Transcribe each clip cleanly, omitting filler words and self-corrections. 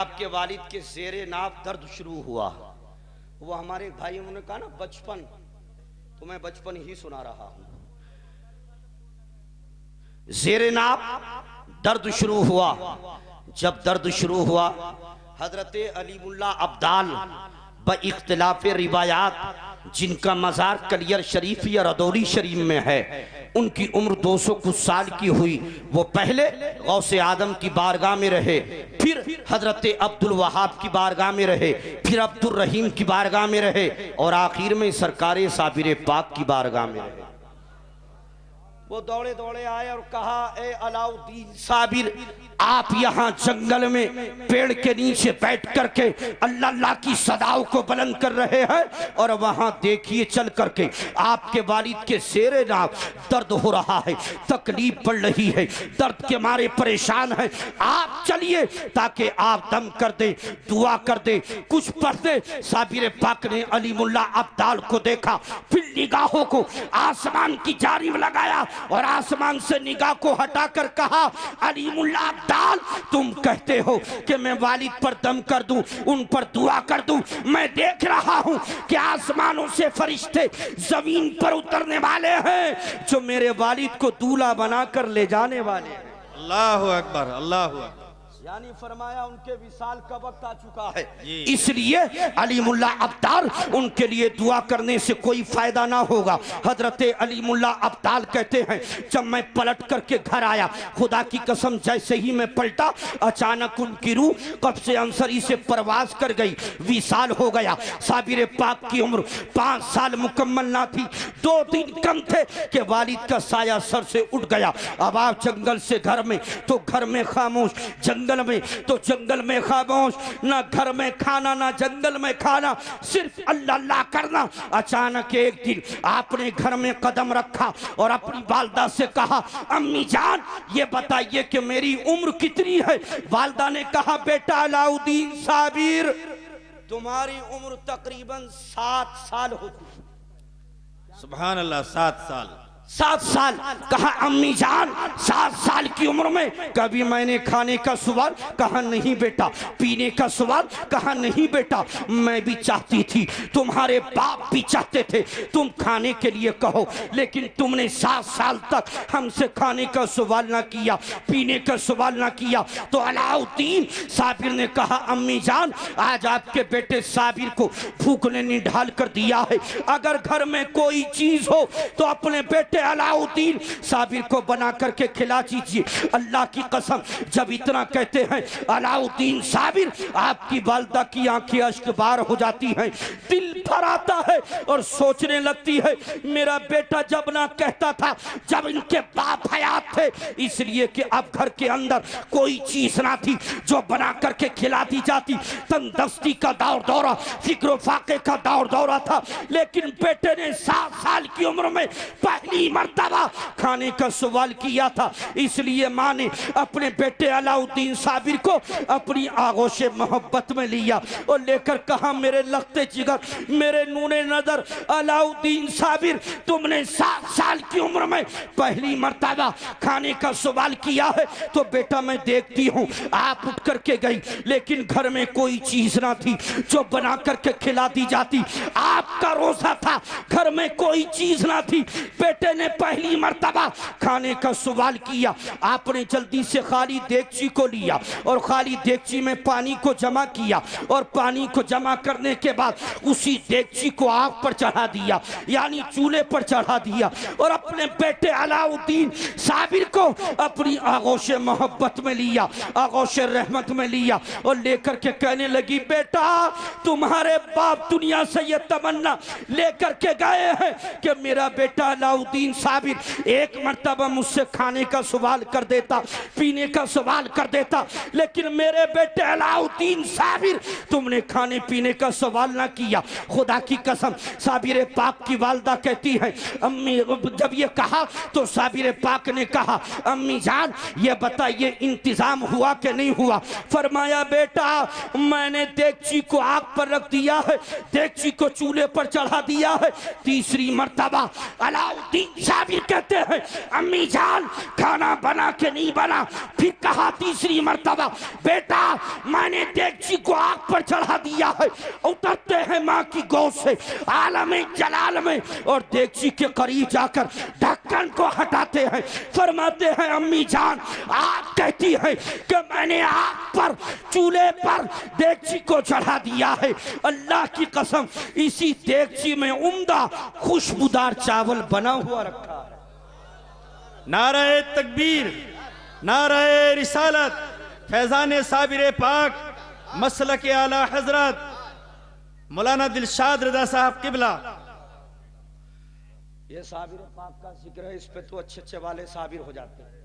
आपके वालिद के ज़ेरे नाप दर्द शुरू हुआ। वो हमारे भाई उन्होंने कहा ना बचपन, तो मैं बचपन ही सुना रहा हूं। ज़ेरे नाप दर्द शुरू हुआ। जब दर्द शुरू हुआ, हजरत अलीमुल्ला अब्दाल ब इख्तिलाफ रिवायात, जिनका मज़ार कलियर शरीफ या रदौली शरीफ में है, उनकी उम्र 200 कुछ साल की हुई। वो पहले गौसे आदम की बारगाह में रहे, फिर हजरत अब्दुल वहाब की बारगाह में रहे, फिर अब्दुल रहीम की बारगाह में रहे और आखिर में सरकार साबिर पाक की बारगाह में रहे। वो दौड़े दौड़े आए और कहा, ए अलाउद्दीन साबिर, आप यहाँ जंगल में पेड़ के नीचे बैठ करके अल्लाह अल्लाह की सदाओं को बुलंद कर रहे हैं और वहां देखिए चल करके आपके वालिद के ज़ेरे नाप दर्द हो रहा है, तकलीफ बढ़ रही है, दर्द के मारे परेशान है। आप चलिए ताकि आप दम कर दे, दुआ कर दे, कुछ पढ़ दे। साबिर पाक ने अलीमुल्ला अब्दाल को देखा, फिर निगाहों को आसमान की जानिब लगाया और आसमान से निगाह को हटाकर कहा, अलीमुल्ला अब्दाल, तुम कहते हो कि मैं वालिद पर दम कर दूं, उन पर दुआ कर दूं। मैं देख रहा हूं कि आसमानों से फरिश्ते जमीन पर उतरने वाले हैं जो मेरे वालिद को दूल्हा बनाकर ले जाने वाले हैं। अल्लाहु अकबर, अल्लाहु अकबर। यानी फरमाया उनके विसाल का वक्त आ चुका है, इसलिए अलीमुल्ला अब्दाल उनके लिए दुआ करने से कोई फायदा ना होगा। हजरत अलीमुल्ला अब्दाल कहते हैं, जब मैं पलट करके घर आया, खुदा की कसम जैसे ही मैं पलटा, अचानक उनकी रूह कब्ज़ से अंसरी से परवाज कर गई, विसाल हो गया। साबिर पाक की उम्र 5 साल मुकम्मल ना थी, 2 दिन कम थे कि वालिद का साया सर से उठ गया। अब आप जंगल से घर में तो घर में खामोश, जंगल में तो जंगल में खामोश, ना घर में खाना ना जंगल में खाना, सिर्फ अल्लाह अल्लाह करना। अचानक एक दिन आपने घर में कदम रखा और अपनी वालदा से कहा, अम्मी जान ये बताइए कि मेरी उम्र कितनी है। वालदा ने कहा, बेटा अलाउद्दीन साबिर, तुम्हारी उम्र तकरीबन 7 साल हो चुकी। सुभान अल्लाह, 7 साल। 7 साल। कहा, अम्मी जान 7 साल की उम्र में कभी मैंने खाने का सवाल कहा नहीं बेटा, पीने का सवाल कहा नहीं बेटा। मैं भी चाहती थी, तुम्हारे बाप भी चाहते थे तुम खाने के लिए कहो, लेकिन तुमने 7 साल तक हमसे खाने का सवाल ना किया, पीने का सवाल ना किया। तो अलाउद्दीन साबिर ने कहा, अम्मी जान आज आपके बेटे साबिर को भूख ने निढाल कर दिया है, अगर घर में कोई चीज हो तो अपने बेटे अलाउद्दीन साबिर को बना करके खिला दीजिए। अल्लाह की कसम, जब इतना कहते हैं अलाउद्दीन साबिर, आपकी वालदा की आंखें अश्कबार हो जाती हैं, दिल भर आता है और सोचने लगती है, मेरा बेटा जब ना कहता था जब इनके बाप हयात थे, इसलिए कि अब घर के अंदर कोई चीज ना थी जो बना करके खिला दी जाती। तंदस्ती का दौर दौरा, फिक्र फाके का दौर दौरा था, लेकिन बेटे ने 7 साल की उम्र में पहली मर्तबा खाने का सवाल किया था। इसलिए माँ ने अपने बेटे अलाउद्दीन साबिर को अपनी आगोश मोहब्बत में लिया और लेकर कहा, मेरे लगते जिगर, मेरे नूने नजर अलाउद्दीन साबिर, तुमने 7 साल की उम्र में पहली मर्तबा खाने का सवाल किया है। तो बेटा मैं देखती हूँ आप उठ करके गई, लेकिन घर में कोई चीज ना थी जो बना करके खिला दी जाती। आपका रोजा था, घर में कोई चीज ना थी, बेटे ने पहली मर्तबा खाने का सवाल किया। आपने जल्दी से खाली देगची को लिया और खाली देगची में पानी को जमा किया और पानी को जमा करने के बाद उसी देगची को आग पर चढ़ा दिया, यानी चूल्हे पर चढ़ा दिया और अपने बेटे अलाउद्दीन साबिर को अपनी आगोश मोहब्बत में लिया, आगोश रहमत में लिया और लेकर के कहने लगी, बेटा तुम्हारे बाप दुनिया से ये तमन्ना लेकर के गए हैं कि मेरा बेटा अलाउद्दीन साबिर एक मर्तबा मुझसे खाने का सवाल कर देता, पीने का सवाल कर देता, लेकिन मेरे बेटे अलाउद्दीन साबिर तुमने खाने पीने का सवाल ना किया, खुदा की कसम, साबिर पाक की वालदा कहती है अम्मी, जब ये कहा तो साबिर पाक ने कहा अम्मी जान ये बताइए इंतजाम हुआ कि नहीं हुआ? फरमाया बेटा मैंने देगची को आग पर रख दिया है, देगची को चूल्हे पर चढ़ा दिया है। तीसरी मर्तबा अलाउद्दीन साबिर कहते हैं अम्मी जान खाना बना के नहीं बना। फिर कहा तीसरी मर्तबा बेटा मैंने देगची को आग पर चढ़ा दिया है। उतरते हैं माँ की गोद से आलम जलाल में और देगची के करीब जाकर ढक्कन को हटाते हैं। फरमाते हैं अम्मी जान आग कहती है कि मैंने आग पर चूल्हे पर देगची को चढ़ा दिया है। अल्लाह की कसम इसी देगची में उम्दा खुशबूदार चावल बना हुआ रखा है। नारे तकबीर, नारे रिसालत, फैजान साबिर पाक, मसलक आला हजरत मौलाना दिलशाद रजा साहब किबला। ये साबिर पाक का जिक्र है, इस पे तो अच्छे अच्छे वाले साबिर हो जाते हैं,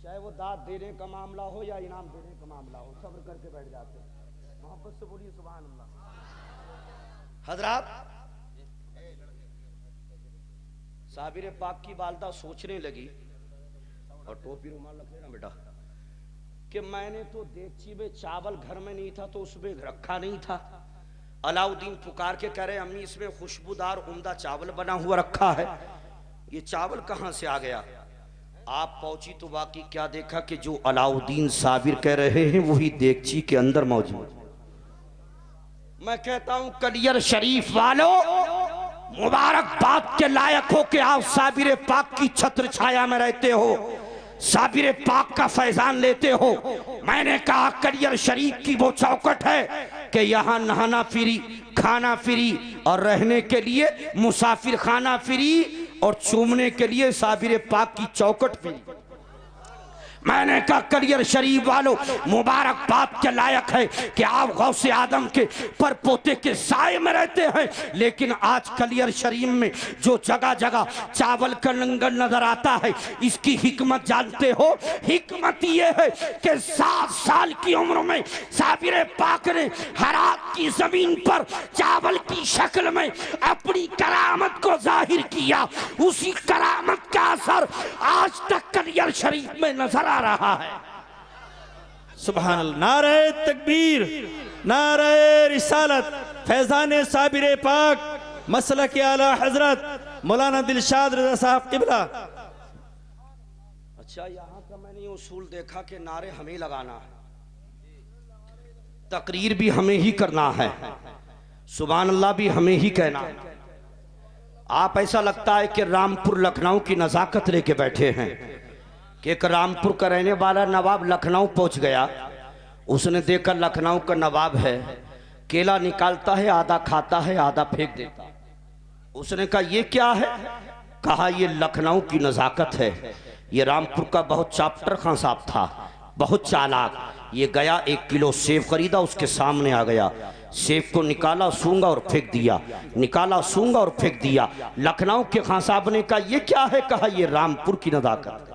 चाहे वो दाद देने का मामला हो या इनाम देने का मामला हो, सब्र करके बैठ जाते हैं। मोहब्बत से बोलिए सुभान अल्लाह। हजरात साबिर पाक की वालदा सोचने लगी और टोपी रुमाल रख लेना बेटा कि मैंने तो देगची में चावल घर में नहीं था तो उसमें रखा नहीं था। अलाउद्दीन पुकार के कह रहे अम्मी इसमें खुशबूदार उम्दा चावल बना हुआ रखा है, ये चावल कहां से आ गया? आप पहुंची तो बाकी क्या देखा कि जो अलाउद्दीन साबिर कह रहे हैं वही देगची के अंदर मौजूद। मैं कहता हूं कलियर शरीफ वालों मुबारकबाद के लायक हो कि आप साबिर पाक की छत्र छाया में रहते हो, साबिर पाक का फैजान लेते हो। मैंने कहा कलियर शरीफ की वो चौकट है कि यहाँ नहाना फ्री, खाना फ्री और रहने के लिए मुसाफिर खाना फ्री और चूमने के लिए साबिर पाक की चौकट फ्री। मैंने कहा कलियर शरीफ वालों मुबारकबाद के लायक है कि आप गौसे आदम के परपोते के साए में रहते हैं, लेकिन आज कलियर शरीफ में जो जगह जगह चावल का लंगर नजर आता है इसकी हिकमत जानते हो? हिकमत ये है कि 7 साल की उम्र में साबिर पाक ने हरात की जमीन पर चावल की शक्ल में अपनी करामत को जाहिर किया। उसी करामत का असर आज तक कलियर शरीफ में नजर आ रहा है। सुभान अल्लाह। नारे तकबीर, नारे रिसालत, फैजान साबिर पाक, मसलक आला हजरत मौलाना दिलशाद रजा साहब किबला। अच्छा यहाँ का मैंने उसूल देखा कि नारे हमें लगाना है, तकरीर भी हमें ही करना है, सुभान अल्लाह भी हमें ही कहना है। आप ऐसा लगता है कि रामपुर लखनऊ की नजाकत लेके बैठे हैं कि एक रामपुर का रहने वाला नवाब लखनऊ पहुंच गया, उसने देखा लखनऊ का नवाब है, केला निकालता है, आधा खाता है, आधा फेंक देता है। उसने कहा ये क्या है? कहा ये लखनऊ की नजाकत है। ये रामपुर का बहुत चाप्टर खां साहब था, बहुत चालाक। ये गया 1 किलो सेब खरीदा, उसके सामने आ गया, सेब को निकाला, सूंगा और फेंक दिया, निकाला, सूंगा और फेंक दिया। लखनऊ के खां साहब ने कहा ये क्या है? कहा ये रामपुर की नजाकत।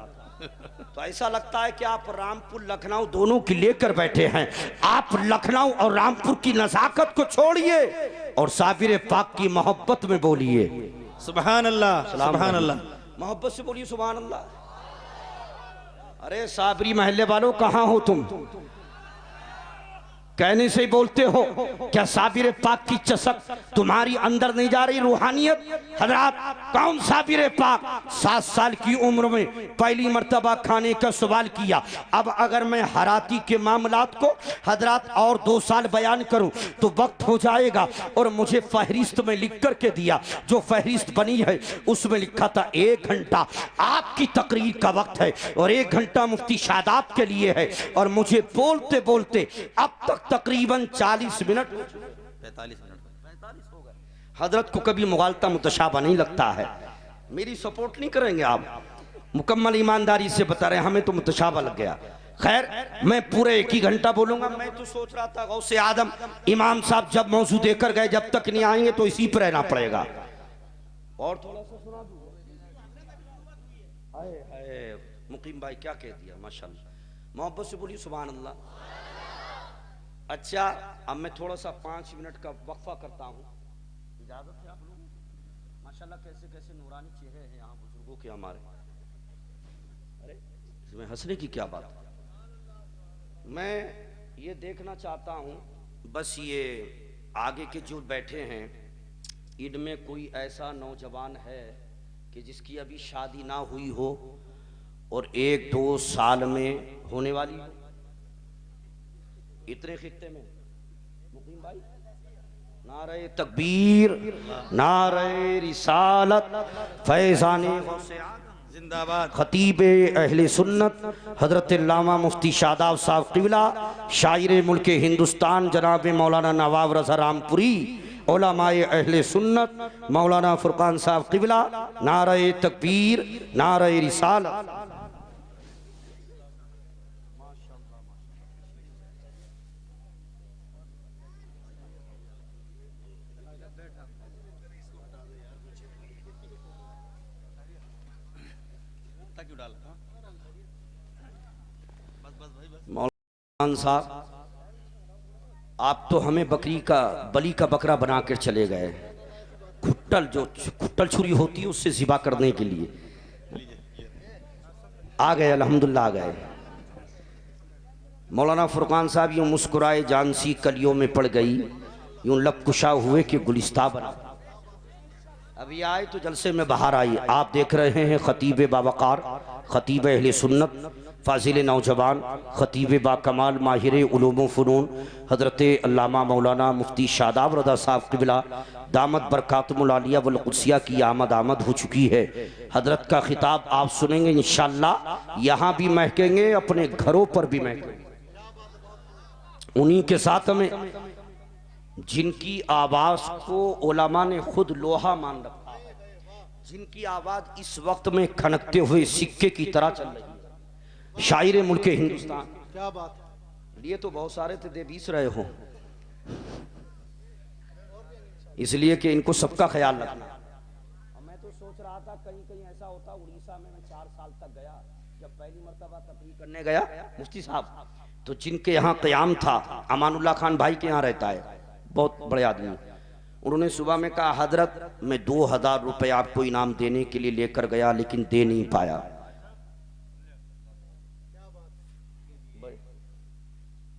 तो ऐसा लगता है कि आप रामपुर लखनऊ दोनों की लेकर बैठे हैं। आप लखनऊ और रामपुर की नजाकत को छोड़िए और साबिर पाक की मोहब्बत में बोलिए सुभान अल्लाह, सुभान अल्लाह। मोहब्बत से बोलिए सुभान अल्लाह। अरे साबरी महल्ले वालों कहाँ हो तुम? कहने से ही बोलते हो क्या साबिर पाक की चसक तुम्हारी अंदर नहीं जा रही? रूहानियत हजरात, कौन साबिर पाक 7 साल की उम्र में पहली मर्तबा खाने का सवाल किया। अब अगर मैं हराती के मामलात को हजरात और 2 साल बयान करूं तो वक्त हो जाएगा, और मुझे फहरिस्त में लिख करके दिया, जो फहरिस्त बनी है उसमें लिखा था 1 घंटा आपकी तकरीर का वक्त है और 1 घंटा मुफ्ती शादाब के लिए है, और मुझे बोलते बोलते अब तक तकरीबन 40 मिनट 45 हो गए। हजरत को कभी मुगालता मुतशाबा नहीं लगता है। मेरी सपोर्ट नहीं करेंगे आप? मुकम्मल ईमानदारी से बता रहे हैं, हमें तो मुतशाबा लग गया। खैर मैं पूरे 1 ही घंटा बोलूंगा। मैं तो सोच रहा था गौसे आदम इमाम साहब जब मौजू देकर गए, जब तक नहीं आएंगे तो इसी पर रहना पड़ेगा। और थोड़ा सा सुना दूं? मुकीम भाई क्या कह दिया, माशाल्लाह। मोहब्बत से बोलिए सुभान अल्लाह। अच्छा, अब मैं थोड़ा सा 5 मिनट का वक्फा करता हूँ, इजाजत है आप लोगों? माशाल्लाह कैसे कैसे नूरानी चेहरे हैं यहाँ बुजुर्गों के हमारे। अरे इसमें हंसने की क्या बात है। मैं ये देखना चाहता हूँ, बस ये आगे के जो बैठे हैं इनमें कोई ऐसा नौजवान है कि जिसकी अभी शादी ना हुई हो और 1-2 साल में होने वाली हो। इतने खित्ते में मुकीम भाई, नारे तकबीर, नारे रिसालत, फैज़ाने जिंदाबाद। खतीब अहले सुन्नत हजरत अल्लामा मुफ्ती शादाब साहब क़िबला, शायर मुल्क हिंदुस्तान जनाब मौलाना नवाब रज़ा रामपुरी, उलमाए अहले सुन्नत मौलाना फुरकान साहब क़िबला, नारे तकबीर, नारे रिसालत। मौलाना साहब, आप तो हमें बली का बकरा बना कर चले गए। खुट्टल छुरी होती है उससे ज़िबा करने के लिए आ गए, अल्हम्दुलिल्लाह आ गए। मौलाना फुरकान साहब यूँ मुस्कुराए जानसी कलियों में पड़ गई, यूँ लब कुशा हुए कि गुलिस्ता बना। अभी आए तो जलसे में बाहर आई। आप देख रहे हैं खतीब बावकार, खतीब अहले सुन्नत, फाजिल नौजवान, खतीब बाकमाल, माहिर उलूम फ़नून हज़रत अल्लामा मौलाना मुफ्ती शादाब रज़ा साहब क़िबला दामत बरकातुहुल आलिया वल क़ुद्सिया की आमद हो चुकी है। हज़रत का खिताब आप सुनेंगे इंशाअल्लाह, यहाँ भी महकेंगे, अपने घरों पर भी महकेंगे। उन्हीं के साथ में जिनकी आवाज़ को उलमा ने खुद लोहा मान रखा है, जिनकी आवाज़ इस वक्त में खनकते हुए सिक्के की तरह चल रही है, शायर मुल्क हिंदुस्तान। क्या बात है। लिए तो बहुत सारे थे, दे 20 रहे हो, इसलिए कि इनको सबका ख्याल रखना। और मैं तो सोच रहा था कहीं कहीं ऐसा होता। उड़ीसा में मैं 4 साल तक गया, जब पहली मरतबा तकरीर करने गया मुफ्ती साहब, तो जिनके यहाँ क़याम था, अमानुल्लाह खान भाई के यहाँ रहता है, बहुत बड़े आदमी, उन्होंने सुबह में कहा हजरत मैं 2000 रुपये आपको इनाम देने के लिए लेकर गया, लेकिन दे नहीं पाया।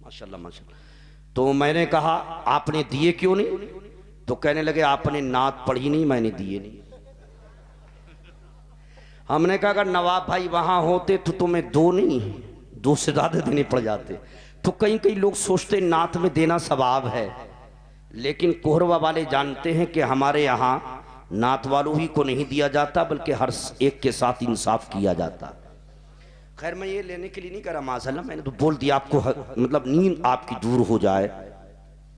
माशाल्लाह माशाल्लाह। तो मैंने कहा आपने दिए क्यों नहीं? तो कहने लगे आपने नात पढ़ी नहीं, मैंने दिए नहीं। हमने कहा अगर नवाब भाई वहां होते तो तुम्हें 2 नहीं 2 से ज्यादा देने पड़ जाते। तो कई कई लोग सोचते नात में देना सवाब है, लेकिन कोहरवा वाले जानते हैं कि हमारे यहाँ नात वालों ही को नहीं दिया जाता, बल्कि हर एक के साथ इंसाफ किया जाता। खैर मैं ये लेने के लिए नहीं करा माशाल्लाह, मैंने तो बोल दिया आपको, मतलब नींद आपकी दूर हो जाए।